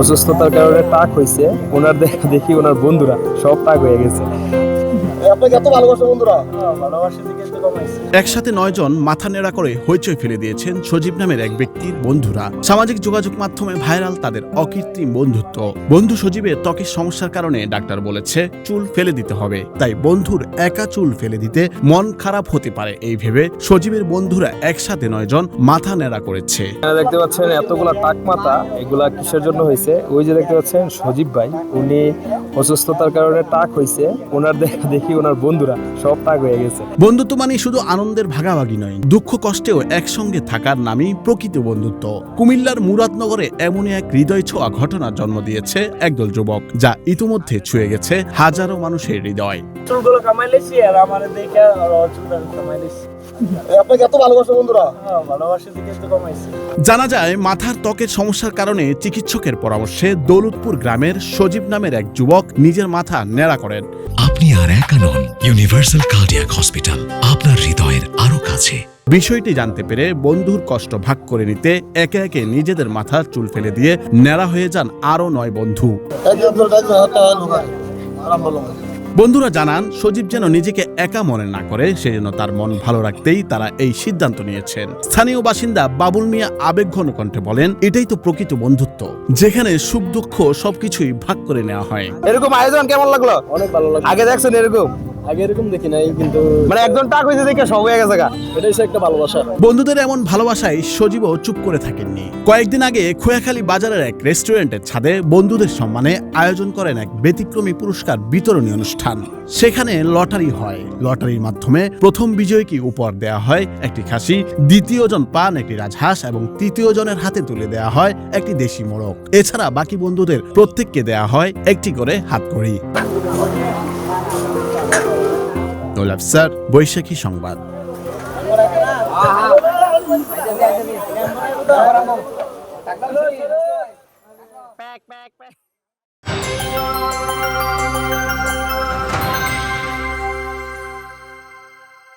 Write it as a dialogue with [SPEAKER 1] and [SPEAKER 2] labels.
[SPEAKER 1] অসুস্থতার কারণে টাক হয়েছে, ওনার দেখি ওনার বন্ধুরা সব টাক হয়ে গেছে। আপনাকে এত ভালোবাসা বন্ধুরা, ভালোবাসা থেকে একটু কমাইছে।
[SPEAKER 2] একসাথে 9 জন মাথা নেড়া করে হইচই ফেলে দিয়েছেন সজীব নামের এক ব্যক্তির বন্ধুরা। সামাজিক যোগাযোগ মাধ্যমে ভাইরাল তাদের অকৃত্রিম বন্ধুত্ব। বন্ধু সজীবের ত্বকের সমস্যার কারণে ডাক্তার বলেছে চুল ফেলে দিতে হবে, তাই বন্ধুর একা চুল ফেলে দিতে মন খারাপ হতে পারে এই ভেবে সজীবের বন্ধুরা একসাথে 9 জন মাথা নেড়া করেছে।
[SPEAKER 1] দেখতে পাচ্ছেন এতগুলা টাক মাথা, এগুলা কিসের জন্য হয়েছে? ওই যে দেখতে পাচ্ছেন সজীব ভাই, উনি অসুস্থতার কারণে টাক হয়েছে, ওনার দেখি ওনার বন্ধুরা সব টাক হয়ে গেছে।
[SPEAKER 2] বন্ধুত্ব মানে শুধু আনন্দের ভাগাভাগি নয়, দুঃখ কষ্টেও একসঙ্গে থাকার নামই প্রকৃত বন্ধুত্ব। কুমিল্লার মুরাদনগরে এমনই এক হৃদয় ছোঁয়া ঘটনার জন্ম দিয়েছে একদল যুবক, যা ইতিমধ্যে ছুঁয়ে গেছে হাজারো মানুষের হৃদয়।
[SPEAKER 1] চুলগুলো কামাইলেছি আর আমার দেখে চুলগুলো কামাইলেছি। আপনাকে এত ভালোবাসা বন্ধুরা, ভালোবাসা থেকে একটু কমাইছে।
[SPEAKER 2] জানা যায় মাথার ত্বকের সমস্যার কারণে চিকিৎসকের পরামর্শে দৌলতপুর গ্রামের সজীব নামের এক যুবক নিজের মাথা নেড়া করেন।
[SPEAKER 3] আপনি আর একা নন, ইউনিভার্সাল কার্ডিয়াক হসপিটাল আপনার হৃদয়ের আরো কাছে।
[SPEAKER 2] বিষয়টি জানতে পেরে বন্ধুর কষ্ট ভাগ করে নিতে একে একে নিজেদের মাথার চুল ফেলে দিয়ে নেড়া হয়ে যান আরো 9 বন্ধু। বন্ধুরা জানান সজীব যেন নিজেকে একা মনে না করে, সেজন্য তার মন ভালো রাখতেই তারা এই সিদ্ধান্ত নিয়েছেন। স্থানীয় বাসিন্দা বাবুল মিয়া আবেগঘন কণ্ঠে বলেন, এটাই তো প্রকৃত বন্ধুত্ব, যেখানে সুখ দুঃখ সবকিছুই ভাগ করে নেওয়া হয়।
[SPEAKER 1] এরকম আয়োজন কেমন লাগলো? অনেক ভালো লাগলো। আগে দেখছেন এরকম? আগে এরকম দেখি নাই, কিন্তু মানে একজন টাক হয়েছে দেখে সব হয়ে গেছে। এটাই একটা ভালোবাসা।
[SPEAKER 2] বন্ধুদের এমন ভালোবাসায় সজীবও চুপ করে থাকেননি। কয়েকদিন আগে খোয়াখালী বাজারের এক রেস্টুরেন্টের ছাদে বন্ধুদের সম্মানে আয়োজন করেন এক ব্যতিক্রমী পুরস্কার বিতরণী অনুষ্ঠান। সেখানে লটারি হয়। লটারির মাধ্যমে প্রথম বিজয়ীকে উপহার দেওয়া হয় একটি খাসি, দ্বিতীয় জন পান একটি রাজহাঁস এবং তৃতীয় জনের হাতে তুলে দেওয়া হয় একটি দেশি মোরগ। এছাড়া বাকি বন্ধুদের প্রত্যেককে দেওয়া হয় একটি করে হাতঘড়ি। স্যার, বৈশাখী সংবাদ।